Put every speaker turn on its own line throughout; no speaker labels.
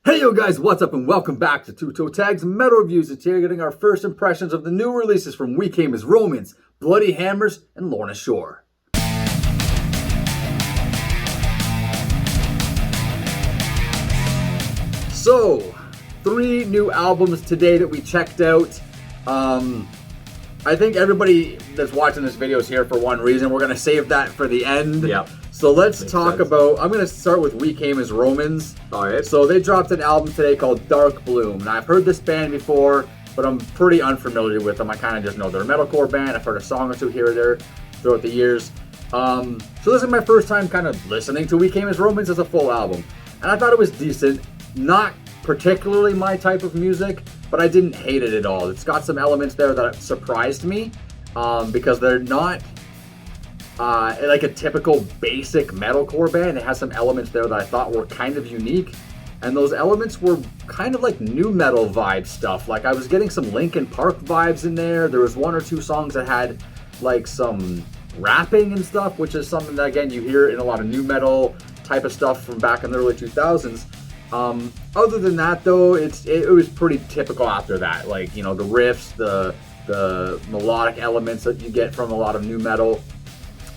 Hey yo guys, what's up and welcome back to Toe Tags Metal Reviews. And today we're getting our first impressions of the new releases from We Came as Romans, Bloody Hammers, and Lorna Shore. So, 3 new albums today that we checked out. I think everybody that's watching this video is here for one reason. We're going to save that for the end.
Yeah.
So let's talk about, I'm going to start with We Came as Romans.
All right.
So they dropped an album today called Dark Bloom. Now I've heard this band before, but I'm pretty unfamiliar with them. I kind of just know they're a metalcore band. I've heard a song or two here or there throughout the years. So this is my first time kind of listening to We Came as Romans as a full album. And I thought it was decent. Not particularly my type of music, but I didn't hate it at all. It's got some elements there that surprised me because they're not like a typical basic metalcore band. It has some elements there that I thought were kind of unique, and those elements were kind of like new metal vibe stuff. Like I was getting some Linkin Park vibes in there. There was 1 or 2 songs that had like some rapping and stuff, which is something that again you hear in a lot of new metal type of stuff from back in the early 2000s. Other than that though, it was pretty typical after that. Like, you know, the riffs, the melodic elements that you get from a lot of new metal.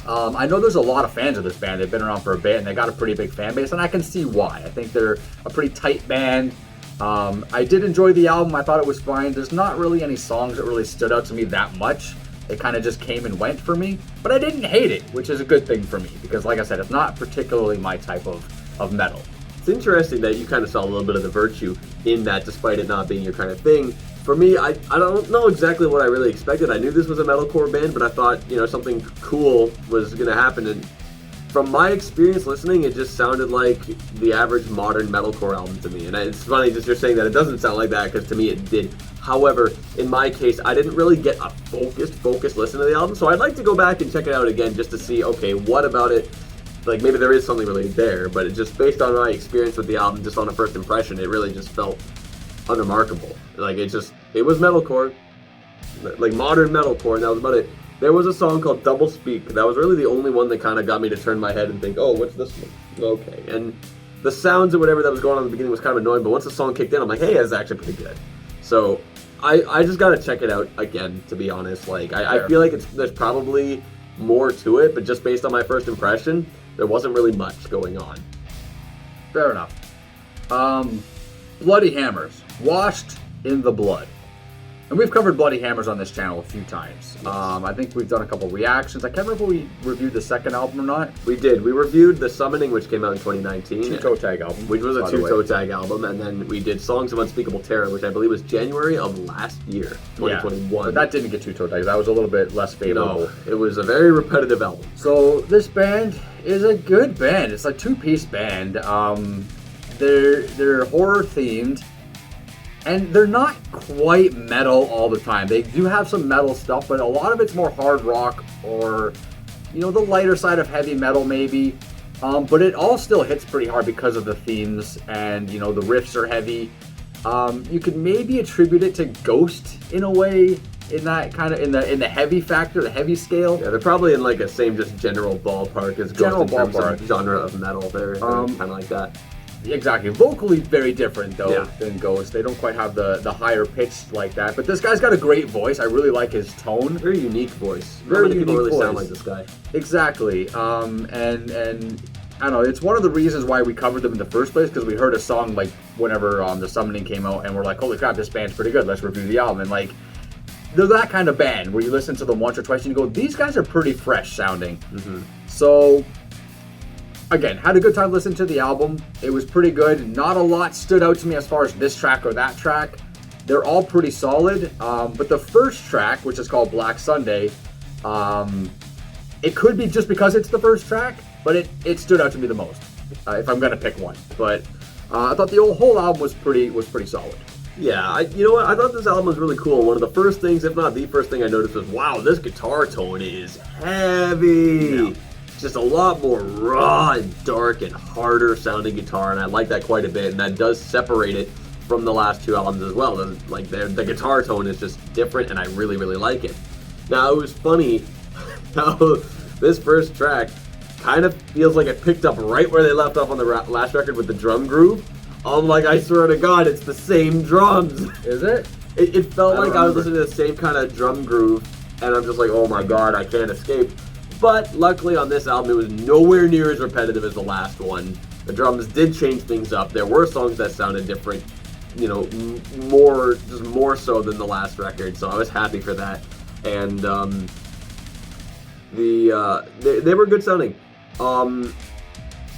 I know there's a lot of fans of this band. They've been around for a bit and they got a pretty big fan base, and I can see why. I think they're a pretty tight band. I did enjoy the album. I thought it was fine. There's not really any songs that really stood out to me that much. They kind of just came and went for me, but I didn't hate it, which is a good thing for me because, like I said, it's not particularly my type of metal.
It's interesting that you kind of saw a little bit of the virtue in that, despite it not being your kind of thing. For me, I don't know exactly what I really expected. I knew this was a metalcore band, but I thought, you know, something cool was going to happen. And from my experience listening, it just sounded like the average modern metalcore album to me. And it's funny just you're saying that it doesn't sound like that, because to me it did. However, in my case, I didn't really get a focused listen to the album. So I'd like to go back and check it out again just to see, okay, what about it? Like maybe there is something really there, but it just based on my experience with the album, just on a first impression, it really just felt unremarkable. Like it was metalcore, like modern metalcore, and that was about it. There was a song called Double Speak. That was really the only one that kind of got me to turn my head and think, oh, what's this one? Okay. And the sounds or whatever that was going on in the beginning was kind of annoying, but once the song kicked in, I'm like, hey, that's actually pretty good. So I just got to check it out again, to be honest. Like I feel like there's probably more to it, but just based on my first impression, there wasn't really much going on.
Fair enough. Bloody Hammers, washed in the blood. And we've covered Bloody Hammers on this channel a few times.
Yes.
I think we've done a couple reactions. I can't remember if we reviewed the second album or not.
We did. We reviewed The Summoning, which came out in 2019.
2 Toe Tag album.
Which was a 2 Toe Tag album. And then we did Songs of Unspeakable Terror, which I believe was January of last year, 2021.
Yeah, but that didn't get 2 Toe Tags. That was a little bit less favorable.
No, it was a very repetitive album.
So this band is a good band. It's a 2-piece band. They're horror themed. And they're not quite metal all the time. They do have some metal stuff, but a lot of it's more hard rock or, you know, the lighter side of heavy metal maybe. But it all still hits pretty hard because of the themes, and, you know, the riffs are heavy. You could maybe attribute it to Ghost in a way, in that kind of in the heavy factor, the heavy scale.
Yeah, they're probably in like a same just general ballpark as Ghost in terms of genre of metal. They're kind of like that.
Exactly. Vocally very different though than Ghost. They don't quite have the higher pitch like that. But this guy's got a great voice. I really like his tone.
Very unique voice.
Very unique
people really
voice.
sound like this guy.
Exactly. And I don't know, it's one of the reasons why we covered them in the first place, because we heard a song like whenever The Summoning came out, and we're like, holy crap, this band's pretty good. Let's review the album. And like, they're that kind of band where you listen to them once or twice and you go, these guys are pretty fresh sounding. Mm-hmm. So again, had a good time listening to the album. It was pretty good. Not a lot stood out to me as far as this track or that track. They're all pretty solid. But the first track, which is called Black Sunday, it could be just because it's the first track, but it stood out to me the most, if I'm gonna pick one. But I thought the whole album was pretty solid.
Yeah, you know what? I thought this album was really cool. One of the first things, if not the first thing I noticed was, wow, this guitar tone is heavy. Yeah. Just a lot more raw and dark and harder sounding guitar, and I like that quite a bit, and that does separate it from the last 2 albums as well. Like the guitar tone is just different, and I really like it. Now, it was funny how this first track kind of feels like it picked up right where they left off on the last record with the drum groove, I'm like, I swear to God, it's the same drums.
Is it?
It felt like I was
remember.
listening to the same kind of drum groove, and I'm just like, oh my God, I can't escape. But luckily on this album, it was nowhere near as repetitive as the last one. The drums did change things up. There were songs that sounded different, you know, more so than the last record. So I was happy for that. And they were good sounding.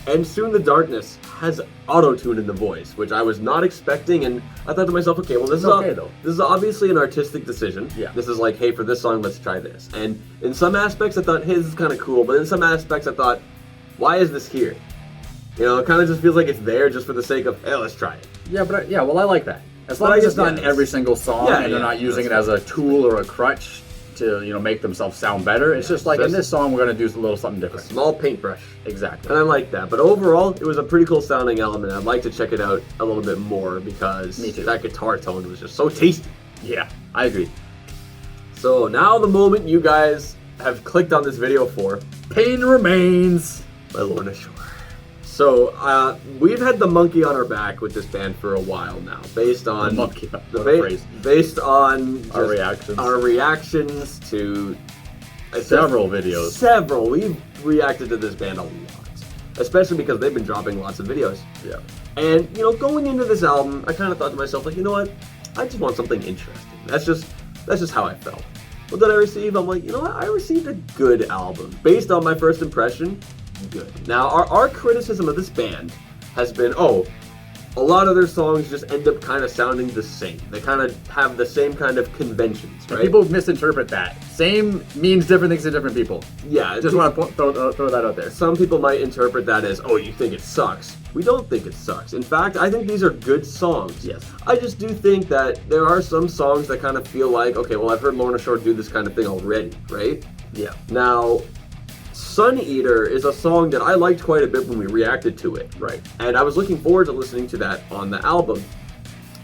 And Soon the Darkness has auto-tune in the voice, which I was not expecting, and I thought to myself, okay, well this is obviously an artistic decision.
Yeah.
This is like, hey, for this song, let's try this. And in some aspects I thought, hey, this is kind of cool, but in some aspects I thought, why is this here? You know, it kind of just feels like it's there just for the sake of, hey, let's try it.
Yeah, well, I like that. As long as it's not in every single song, and they're not using it as a tool or a crutch to, you know, make themselves sound better. It's just like, in this song, we're going to do a little something different.
Small paintbrush.
Exactly.
And I like that. But overall, it was a pretty cool sounding element. I'd like to check it out a little bit more because that guitar tone was just so tasty.
Yeah, I agree.
So now the moment you guys have clicked on this video for,
Pain Remains
by Lorna Shore. So we've had the monkey on our back with this band for a while now, based on based on our reactions to
several videos.
We've reacted to this band a lot, especially because they've been dropping lots of videos.
Yeah.
And you know, going into this album, I kind of thought to myself, like, you know what? I just want something interesting. That's just how I felt. What did I receive? I'm like, you know what? I received a good album based on my first impression. Good. Now, our criticism of this band has been, a lot of their songs just end up kind of sounding the same. They kind of have the same kind of conventions, right?
And people misinterpret that. Same means different things to different people.
Yeah.
Just want to throw that out there.
Some people might interpret that as, you think it sucks. We don't think it sucks. In fact, I think these are good songs.
Yes.
I just do think that there are some songs that kind of feel like, okay, well, I've heard Lorna Shore do this kind of thing already, right?
Yeah.
Now, Sun Eater is a song that I liked quite a bit when we reacted to it.
Right.
And I was looking forward to listening to that on the album.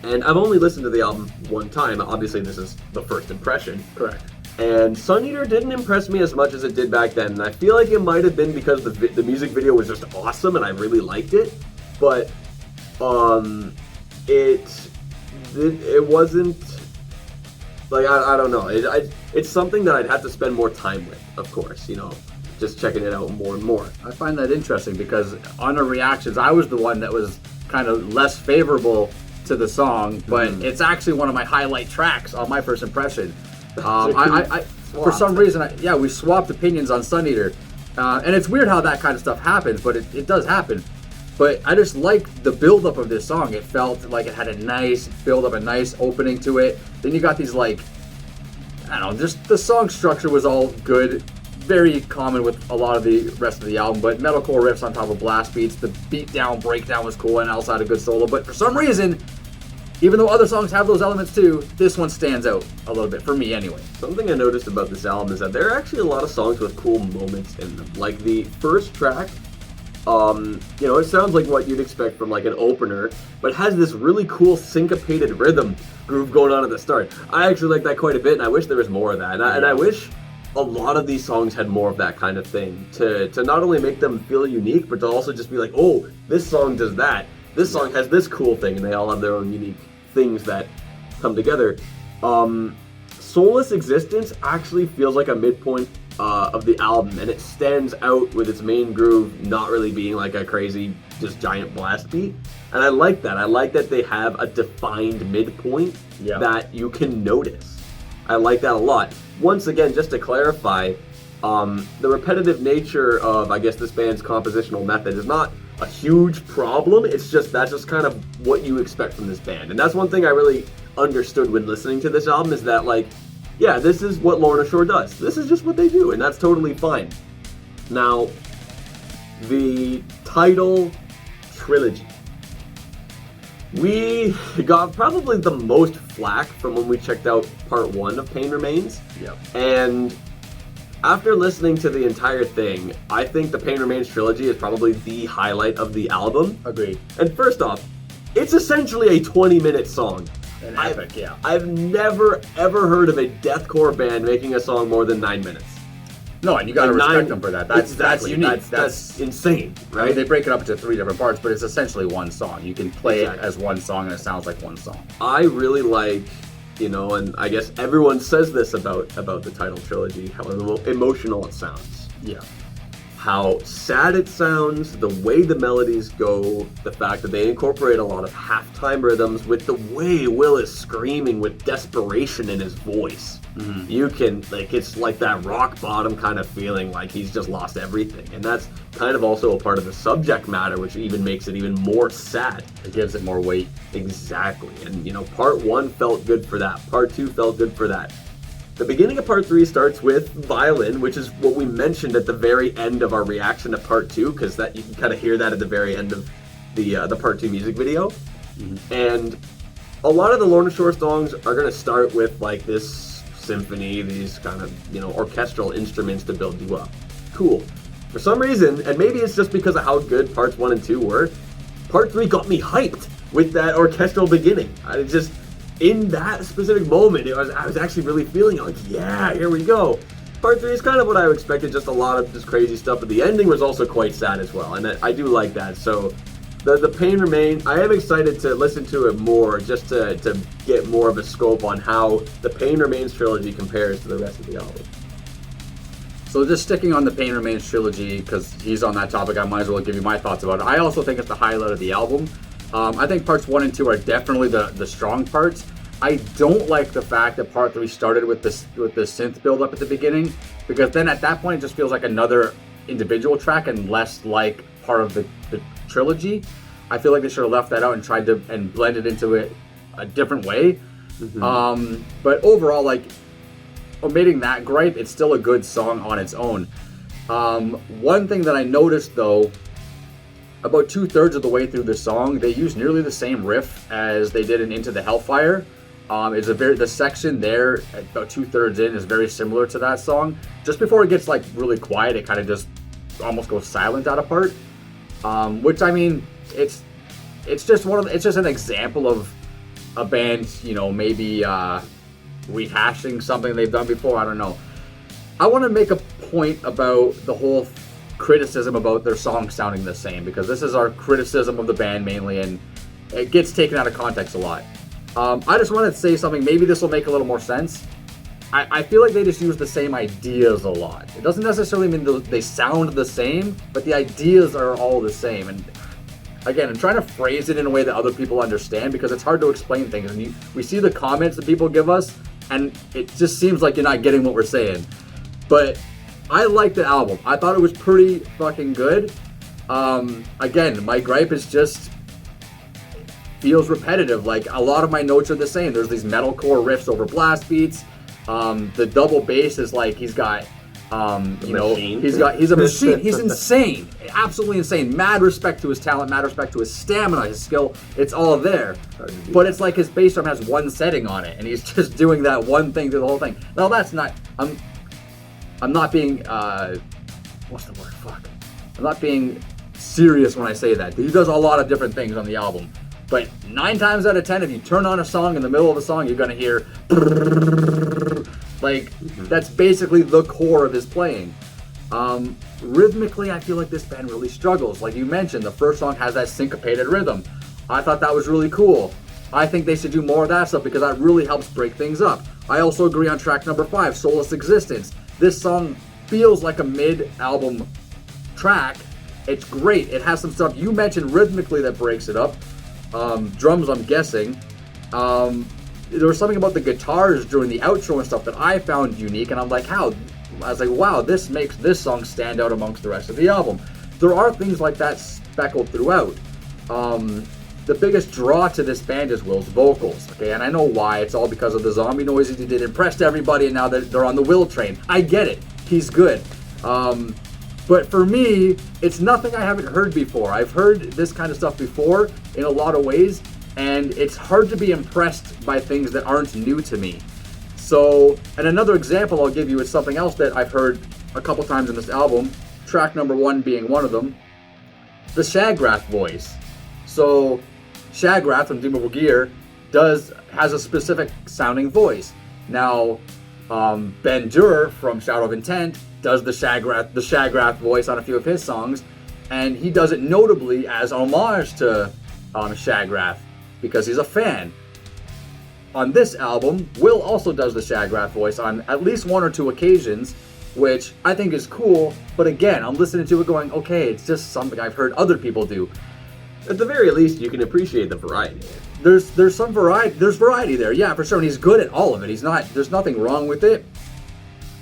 And I've only listened to the album one time. Obviously, this is the first impression.
Correct.
And Sun Eater didn't impress me as much as it did back then. And I feel like it might have been because the music video was just awesome and I really liked it. But it wasn't, like, I don't know. It's something that I'd have to spend more time with, of course, you know. Just checking it out more and more.
I find that interesting because on our reactions, I was the one that was kind of less favorable to the song, but it's actually one of my highlight tracks on my first impression. For some reason, we swapped opinions on Sun Eater, and it's weird how that kind of stuff happens, but it does happen. But I just liked the build-up of this song. It felt like it had a nice build-up, a nice opening to it. Then you got these, like, I don't know, just the song structure was all good. Very common with a lot of the rest of the album, but metalcore riffs on top of blast beats. The beat down, breakdown was cool, and also had a good solo. But for some reason, even though other songs have those elements too, this one stands out a little bit, for me anyway.
Something I noticed about this album is that there are actually a lot of songs with cool moments in them. Like the first track, you know, it sounds like what you'd expect from like an opener, but has this really cool syncopated rhythm groove going on at the start. I actually like that quite a bit, and I wish there was more of that. And I wish a lot of these songs had more of that kind of thing to not only make them feel unique, but to also just be like, oh, this song does that. This song has this cool thing, and they all have their own unique things that come together. Soulless Existence actually feels like a midpoint of the album, and it stands out with its main groove not really being like a crazy, just giant blast beat. And I like that. I like that they have a defined midpoint that you can notice. I like that a lot. Once again, just to clarify, the repetitive nature of, I guess, this band's compositional method is not a huge problem. It's just, that's just kind of what you expect from this band. And that's one thing I really understood when listening to this album, is that, like, yeah, this is what Lorna Shore does. This is just what they do, and that's totally fine. Now, the title trilogy. We got probably the most flack from when we checked out part 1 of Pain Remains.
Yep.
And after listening to the entire thing, I think the Pain Remains trilogy is probably the highlight of the album.
Agreed.
And first off, it's essentially a 20-minute song.
An epic, yeah.
I've never, ever heard of a deathcore band making a song more than 9 minutes.
No, and you got to
Like
respect them for that. That's
exactly.
unique.
That's insane,
I
right?
mean, they break it up into 3 different parts, but it's essentially one song. You can play
Exactly.
it as one song, and it sounds like one song.
I really like, and I guess everyone says this about the title trilogy, how emotional it sounds.
Yeah.
How sad it sounds, the way the melodies go, the fact that they incorporate a lot of halftime rhythms with the way Will is screaming with desperation in his voice.
Mm-hmm.
You can, it's like that rock bottom kind of feeling, like he's just lost everything. And that's kind of also a part of the subject matter, which even makes it even more sad.
It gives it more weight.
Exactly. And, part 1 felt good for that. Part 2 felt good for that. The beginning of part 3 starts with violin, which is what we mentioned at the very end of our reaction to part 2, because that you can kind of hear that at the very end of the part 2 music video. Mm-hmm. And a lot of the Lorna Shore songs are going to start with like this symphony, these kind of orchestral instruments to build you up. Cool. For some reason, and maybe it's just because of how good parts 1 and 2 were, part 3 got me hyped with that orchestral beginning. In that specific moment, I was actually really feeling like, yeah, here we go. Part 3 is kind of what I expected, just a lot of just crazy stuff, but the ending was also quite sad as well, and I do like that. So the pain remains. I am excited to listen to it more, just to get more of a scope on how the Pain Remains trilogy compares to the rest of the album.
So just sticking on the Pain Remains trilogy, because he's on that topic, I might as well give you my thoughts about it. I also think it's the highlight of the album. I think parts 1 and 2 are definitely the strong parts. I don't like the fact that part 3 started with the synth build up at the beginning, because then at that point it just feels like another individual track and less like part of the trilogy. I feel like they should have left that out and tried to blend it into it a different way. Mm-hmm. But overall, like, omitting that gripe, it's still a good song on its own. One thing that I noticed though, about 2/3 of the way through the song, they use nearly the same riff as they did in Into the Hellfire. The section there, about 2/3 in, is very similar to that song. Just before it gets like really quiet, it kind of just almost goes silent at a part. Which, I mean, it's just an example of a band, maybe rehashing something they've done before. I don't know. I want to make a point about the whole criticism about their songs sounding the same, because this is our criticism of the band mainly, and it gets taken out of context a lot. I just wanted to say something, maybe this will make a little more sense. I feel like they just use the same ideas a lot. It doesn't necessarily mean they sound the same, but the ideas are all the same. And again, I'm trying to phrase it in a way that other people understand, because it's hard to explain things. And we see the comments that people give us, and it just seems like you're not getting what we're saying. But I like the album. I thought it was pretty fucking good. Again, my gripe is just feels repetitive. Like, a lot of my notes are the same. There's these metalcore riffs over blast beats. The double bass is like he's got, he's a machine. He's insane, absolutely insane. Mad respect to his talent, mad respect to his stamina, his skill. It's all there. But it's like his bass drum has one setting on it, and he's just doing that one thing through the whole thing. Now that's not. I'm not being, what's the word? Fuck. I'm not being serious when I say that. He does a lot of different things on the album. But 9 times out of 10, if you turn on a song, in the middle of a song, you're going to hear, like, that's basically the core of his playing. Rhythmically, I feel like this band really struggles. Like you mentioned, the first song has that syncopated rhythm. I thought that was really cool. I think they should do more of that stuff, because that really helps break things up. I also agree on track number 5, Soulless Existence. This song feels like a mid-album track. It's great. It has some stuff you mentioned rhythmically that breaks it up. Drums, I'm guessing. There was something about the guitars during the outro and stuff that I found unique, and I'm like, how? I was like, wow, this makes this song stand out amongst the rest of the album. There are things like that speckled throughout. The biggest draw to this band is Will's vocals, okay? And I know why. It's all because of the zombie noises he did. Impressed everybody, and now that they're on the Will train. I get it. He's good. But for me, it's nothing I haven't heard before. I've heard this kind of stuff before in a lot of ways, and it's hard to be impressed by things that aren't new to me. So, and another example I'll give you is something else that I've heard a couple times in this album, track number 1 being one of them, the Shagrath voice. So, Shagrath from Doom of Gear has a specific sounding voice. Now, Ben Durer from Shadow of Intent does the Shagrath voice on a few of his songs, and he does it notably as homage to Shagrath because he's a fan. On this album, Will also does the Shagrath voice on at least one or two occasions, which I think is cool, but again, I'm listening to it going, okay, it's just something I've heard other people do.
At the very least, you can appreciate the variety.
There's some variety. There's variety there, yeah, for sure. And he's good at all of it. There's nothing wrong with it.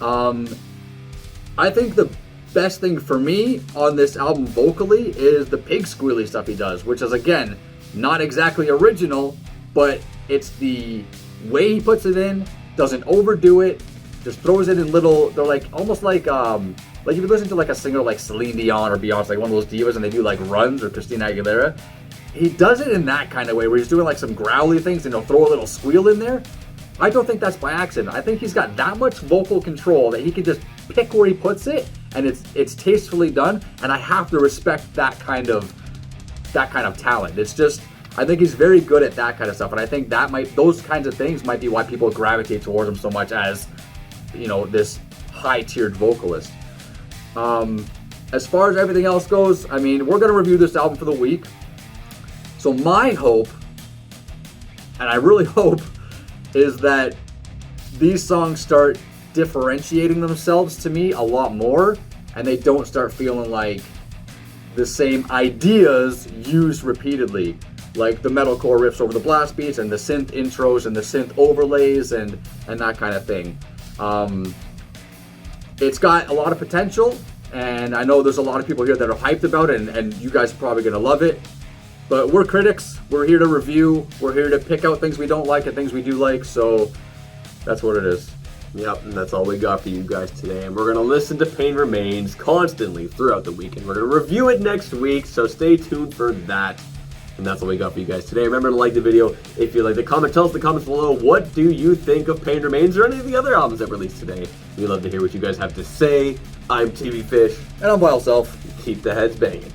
I think the best thing for me on this album vocally is the pig squealy stuff he does, which is again not exactly original, but it's the way he puts it in. Doesn't overdo it. Just throws it in little. They're like almost like if you listen to like a singer like Celine Dion or Beyonce, like one of those divas, and they do like runs, or Christina Aguilera. He does it in that kind of way where he's doing like some growly things and he'll throw a little squeal in there. I don't think that's by accident. I think he's got that much vocal control that he can just pick where he puts it, and it's tastefully done. And I have to respect that kind of talent. It's just, I think he's very good at that kind of stuff, and I think those kinds of things might be why people gravitate towards him so much as, this high-tiered vocalist. As far as everything else goes, I mean, we're gonna review this album for the week. So my hope, and I really hope, is that these songs start differentiating themselves to me a lot more, and they don't start feeling like the same ideas used repeatedly, like the metalcore riffs over the blast beats and the synth intros and the synth overlays and that kind of thing. It's got a lot of potential, and I know there's a lot of people here that are hyped about it, and you guys are probably gonna love it. But we're critics, we're here to review, we're here to pick out things we don't like and things we do like, so that's what it is.
Yep, and that's all we got for you guys today. And we're going to listen to Pain Remains constantly throughout the week, and we're going to review it next week, so stay tuned for that. And that's all we got for you guys today. Remember to like the video if you like the comment. Tell us in the comments below, what do you think of Pain Remains or any of the other albums that released today? We love to hear what you guys have to say. I'm TV Fish.
And I'm Wild Self.
Keep the heads banging.